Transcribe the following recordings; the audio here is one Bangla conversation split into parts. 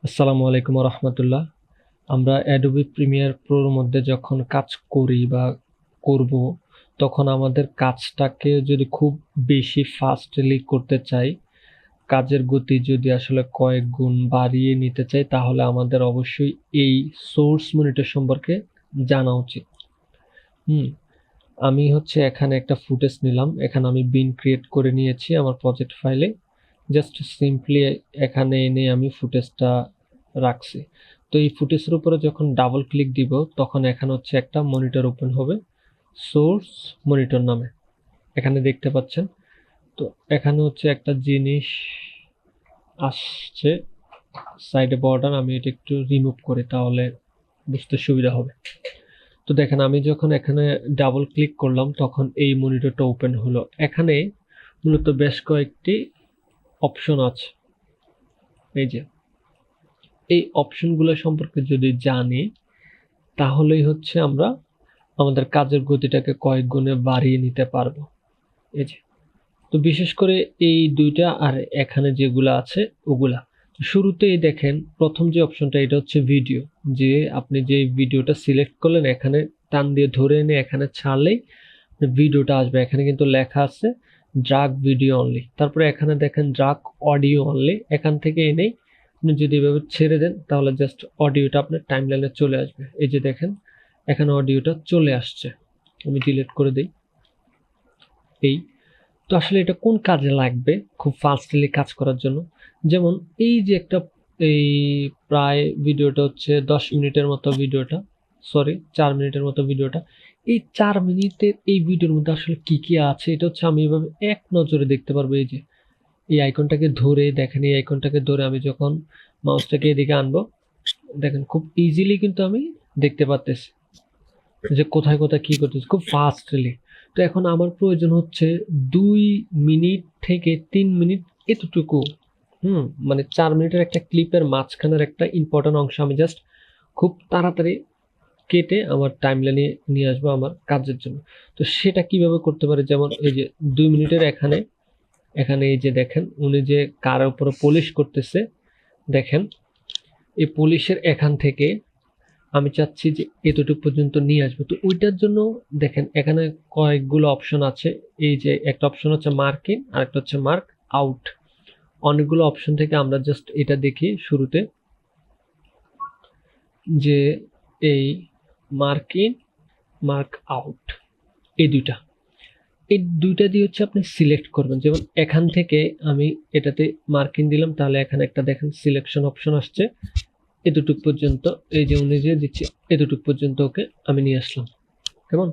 আসসালামু আলাইকুম রহমতুল্লাহ। আমরা অ্যাডোবি প্রিমিয়ার প্রোর মধ্যে যখন কাজ করি বা করব, তখন আমাদের কাজটাকে যদি খুব বেশি ফাস্টলি করতে চাই, কাজের গতি যদি আসলে কয়েক গুণ বাড়িয়ে নিতে চাই, তাহলে আমাদের অবশ্যই এই সোর্স মনিটর সম্পর্কে জানা উচিত। আমি এখানে একটা ফুটেজ নিলাম। এখানে আমি বিন ক্রিয়েট করে নিয়েছি আমার প্রজেক্ট ফাইলে। জাস্ট সিম্পলি এখানে এনে আমি ফুটেজটা রাখছি। তো এই ফুটেজের উপরে যখন ডাবল ক্লিক দিব, তখন এখানে একটা মনিটর ওপেন হবে সোর্স মনিটর নামে। এখানে দেখতে পাচ্ছেন। তো এখানে একটা জিনিস আসছে সাইডে বর্ডার। আমি এটা একটু রিমুভ করি, তাহলে বুঝতে সুবিধা হবে। তো দেখেন, আমি যখন এখানে ডাবল ক্লিক করলাম, তখন এই মনিটরটা ওপেন হলো। এখানে মূলত বেশ কয়েকটি অপশন আছে। এই অপশনগুলো সম্পর্কে যদি জানি, তাহলেই আমরা আমাদের কাজের গতিটাকে কয়েক গুণে বাড়িয়ে নিতে পারবো। তো বিশেষ করে এই দুইটা আর এখানে যেগুলো আছে ওগুলা। শুরুতেই দেখেন, প্রথম যে অপশনটা, এটা হচ্ছে ভিডিও। যে আপনি যে ভিডিওটা সিলেক্ট করলেন, এখানে টান দিয়ে ধরে এনে এখানে ছাড়লেই ভিডিওটা আসবে। এখানে কিন্তু লেখা আছে ড্রাগ ভিডিও অনলি। তারপরে এখানে দেখেন ড্রাগ অডিও অনলি। এখান থেকে এনেই আপনি যদি এভাবে ছেড়ে দেন, তাহলে জাস্ট অডিওটা আপনার টাইমলাইনে চলে আসবে। এই যে দেখেন, এখানে অডিওটা চলে আসছে। আমি ডিলিট করে দিই। তো আসলে এটা কোন কাজে লাগবে খুব ফাস্টলি কাজ করার জন্য? যেমন এই যে এই প্রায় ভিডিওটা 10 মিনিটের মতো ভিডিওটা, সরি 4 মিনিটের মতো ভিডিওটা। এই 4 মিনিটের এই ভিডিওর মধ্যে আসলে কি আছে, এটা আমি এভাবে এক নজরে দেখতে পারবো। এই যে এই আইকনটাকে ধরে দেখেন, এই আইকনটাকে ধরে আমি যখন মাউসটাকে এদিকে আনবো, দেখেন খুব ইজিলি কিন্তু আমি দেখতে পাচ্তেছি যে কোথায় কোথায় কি করতেছে খুব ফাস্টলি। তো এখন আমার প্রয়োজন 2 মিনিট থেকে 3 মিনিট এতটুকু। মানে 4 মিনিটের একটা ক্লিপের মাঝখানের একটা ইম্পর্টেন্ট অংশ আমি জাস্ট খুব তাড়াতাড়ি কেটে আমার টাইমলাইনে নিয়ে আসবো আমার কাজের জন্য। তো সেটা কিভাবে করতে পারে? যেমন এই যে 2 মিনিটের এখানে এই যে দেখেন, উনি যে কারের উপরে পলিশ করতেছে, দেখেন এই পলিশের এখান থেকে আমি চাচ্ছি যে এতটুকু পর্যন্ত নিয়ে আসবো। তো ওইটার জন্য দেখেন এখানে কয়েকগুলো অপশন আছে। এই যে একটা অপশন হচ্ছে মার্ক ইন, আর একটা হচ্ছে মার্ক আউট। অনেকগুলো অপশন থেকে আমরা জাস্ট এটা দেখি শুরুতে, যে এই মার্ক ইন, মার্ক আউট, এই দুইটা দিয়ে আপনি সিলেক্ট করবেন। যেমন এখান থেকে আমি এটাতে মার্ক ইন দিলাম, তাহলে এখানে একটা দেখেন সিলেকশন অপশন আসছে এতটুক পর্যন্ত। এই যে উনি যে দিচ্ছে এতটুক পর্যন্ত ওকে আমি নিয়ে আসলাম। কেমন?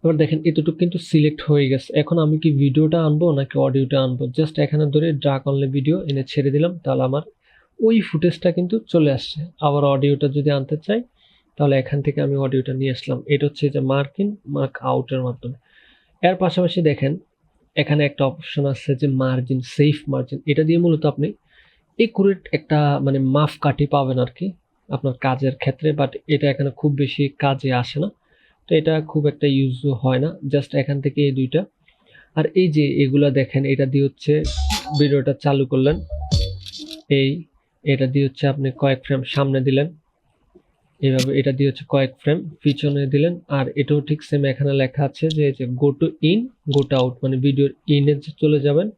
এবার দেখেন এতটুকু কিন্তু সিলেক্ট হয়ে গেছে। এখন আমি কি ভিডিওটা আনবো নাকি অডিওটা আনবো? জাস্ট এখানে ধরে ড্রাগ অনলি ভিডিও এনে ছেড়ে দিলাম, তাহলে আমার ওই ফুটেজটা কিন্তু চলে আসছে। আবার অডিওটা যদি আনতে চাই, তাহলে এখান থেকে আমি অডিওটা নিয়ে আসলাম। এটা যে মার্ক ইন, মার্ক আউটের মাধ্যমে। এর পাশাপাশি দেখেন এখানে একটা অপশন আছে যে মার্জিন, সেফ মার্জিন। এটা দিয়ে মূলত আপনি একুরেট একটা মানে মাপকাঠি পাবেন আর কি আপনার কাজের ক্ষেত্রে। বাট এটা এখানে খুব বেশি কাজে আসে না, তো এটা খুব একটা ইউজ হয় না। জাস্ট এখান থেকে এই দুইটা। আর এই যে এগুলা দেখেন, এটা দিয়ে ভিডিওটা চালু করলেন, এই এটা দিয়ে আপনি কয়েক ফ্রেম সামনে দিলেন, এইভাবে এটা দিয়ে কয়েক ফ্রেম পিছনে দিলেন। আর এটাও ঠিক সেম, এখানে লেখা আছে যে go to in, go to out, মানে ভিডিওর ইনে চলে যাবেন,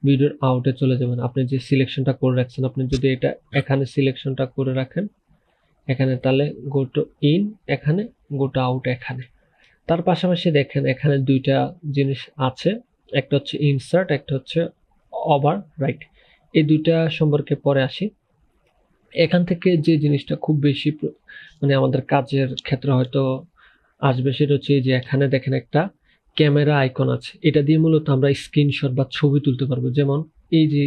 ভিডিওর আউটে চলে যাবেন। আপনি যে সিলেকশনটা করে রাখছেন, আপনি যদি এটা এখানে সিলেকশনটা করে রাখেন এখানে, তাহলে গো টু ইন এখানে, গো টু আউট এখানে। তার পাশাপাশি দেখেন এখানে দুইটা জিনিস আছে, একটা হচ্ছে ইনসার্ট, একটা হচ্ছে ওভার রাইট। এই দুইটা সম্পর্কে পরে আসি। এখান থেকে যে জিনিসটা খুব বেশি মানে আমাদের কাজের ক্ষেত্রে হয়তো আসবে, সেটা হচ্ছে যে এখানে দেখেন একটা ক্যামেরা আইকন আছে। এটা দিয়ে মূলত আমরা স্ক্রিনশট বা ছবি তুলতে পারবো। যেমন এই যে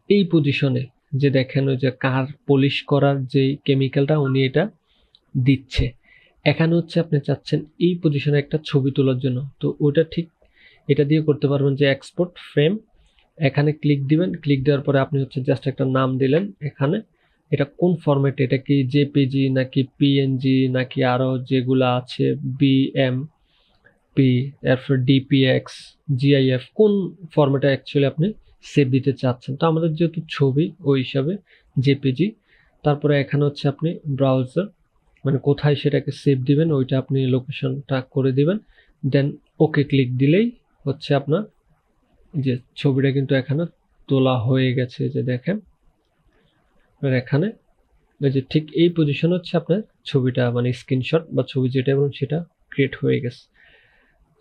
এই পজিশনে যে দেখেন ওই যে কার পলিশ করার যে কেমিক্যালটা উনি এটা দিচ্ছে, এখানে আপনি চাচ্ছেন এই পজিশনে একটা ছবি তোলার জন্য, তো ওটা ঠিক এটা দিয়ে করতে পারবেন যে এক্সপোর্ট ফ্রেম। এখানে ক্লিক দিবেন, ক্লিক দেওয়ার পরে আপনি জাস্ট একটা নাম দিলেন এখানে। এটা কোন ফরম্যাটে, এটা কি জেপিজি নাকি পিএনজি নাকি আরো যেগুলো আছে বিএমপি, এরপর ডিপিএক্স, জিআইএফ, কোন ফরম্যাটে অ্যাকচুয়ালি আপনি সেভ দিতে চাচ্ছেন। তো আমাদের যেহেতু ছবি, ওই হিসাবে জেপিজি তারপরে এখানে হচ্ছে আপনি ব্রাউজার মানে কোথায় সেটাকে সেভ দিবেন ওইটা আপনি লোকেশনটা করে দিবেন, দেন ওকে ক্লিক দিলেই হচ্ছে আপনার যে ছবিটা কিন্তু এখানে তোলা হয়ে গেছে। যে দেখেন এখানে এই যে ঠিক এই পজিশন হচ্ছে আপনার ছবিটা মানে স্ক্রিনশট বা ছবি যেটা এবং সেটা ক্রিয়েট হয়ে গেছে।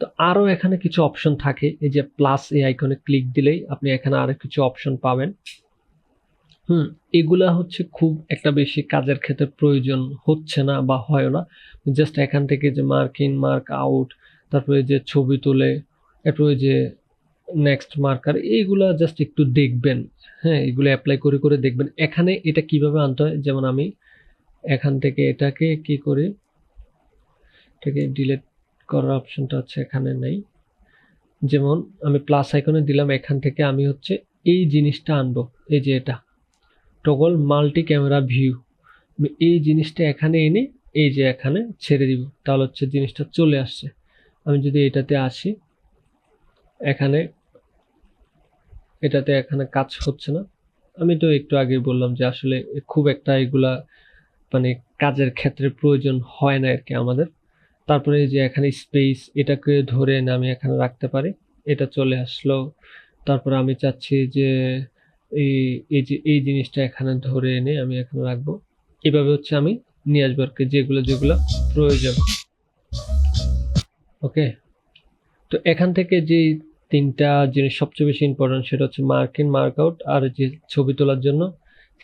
তো আরও এখানে কিছু অপশন থাকে, এই যে প্লাস এই আইকনে ক্লিক দিলেই আপনি এখানে আরো কিছু অপশন পাবেন। এগুলা হচ্ছে খুব একটা বেশি কাজের ক্ষেত্রে প্রয়োজন হচ্ছে না বা হয় না। জাস্ট এখান থেকে যে মার্ক ইন মার্ক আউট, তারপরে যে ছবি তুলে, এরপরে যে নেক্সট মার্কার, এইগুলা জাস্ট একটু দেখবেন। হ্যাঁ, এগুলো অ্যাপ্লাই করে করে দেখবেন এখানে এটা কিভাবে আনতে হয়। যেমন আমি এখান থেকে এটাকে কি করি, এটাকে ডিলিট করার অপশনটা হচ্ছে এখানে নেই। যেমন আমি প্লাস আইকনে দিলাম, এখান থেকে আমি হচ্ছে এই জিনিসটা আনবো, এই যে এটা টগল মাল্টি ক্যামেরা ভিউ, আমি এই জিনিসটা এখানে এনে এই যে এখানে ছেড়ে দিব, তাহলে হচ্ছে জিনিসটা চলে আসছে। আমি যদি এটাতে আসি, এখানে এটাতে এখানে কাজ হচ্ছে না। আমি তো একটু আগে বললাম যে আসলে খুব একটা এগুলা মানে কাজের ক্ষেত্রে প্রয়োজন হয় না আর কি আমাদের। তারপরে এই যে এখানে স্পেস, এটাকে ধরে এনে আমি এখানে রাখতে পারি, এটা চলে আসলো। তারপরে আমি চাচ্ছি যে এই যে এই জিনিসটা এখানে ধরে এনে আমি এখানে রাখবো। এভাবে হচ্ছে আমি নিয়ে আসবো আর কি যেগুলো যেগুলো প্রয়োজন। ওকে, তো এখান থেকে যে তিনটা জিনিস সবচেয়ে বেশি ইম্পর্টেন্ট সেটা হচ্ছে মার্ক ইন মার্ক আউট, আর যে ছবি তোলার জন্য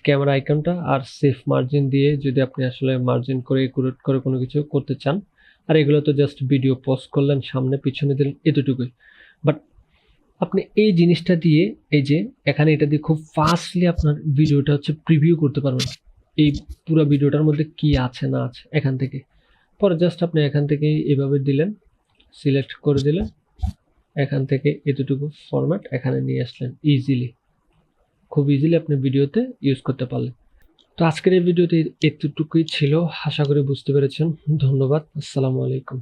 ক্যামেরা আইকনটা, আর সেফ মার্জিন দিয়ে যদি আপনি আসলে মার্জিন করে একুরেট করে কোনো কিছু করতে চান। আর এগুলো তো জাস্ট ভিডিও পোস্ট করলেন, সামনে পিছনে দিলেন, এতটুকুই। বাট আপনি এই জিনিসটা দিয়ে এই যে এখানে এটা দিয়ে খুব ফাস্টলি আপনার ভিডিওটা হচ্ছে প্রিভিউ করতে পারবেন, এই পুরো ভিডিওটার মধ্যে কি আছে না আছে এখান থেকে। পরে জাস্ট আপনি এখান থেকে এভাবে দিলেন, সিলেক্ট করে দিলেন, এখান থেকে এতটুকু ফরম্যাট এখানে নিয়ে আসলেন, ইজিলি খুব ইজিলি আপনি ভিডিওতে ইউজ করতে পারলেন। তো আজকের এই ভিডিওতে এতটুকুই ছিল, আশা করি বুঝতে পেরেছেন। ধন্যবাদ, আসসালামু আলাইকুম।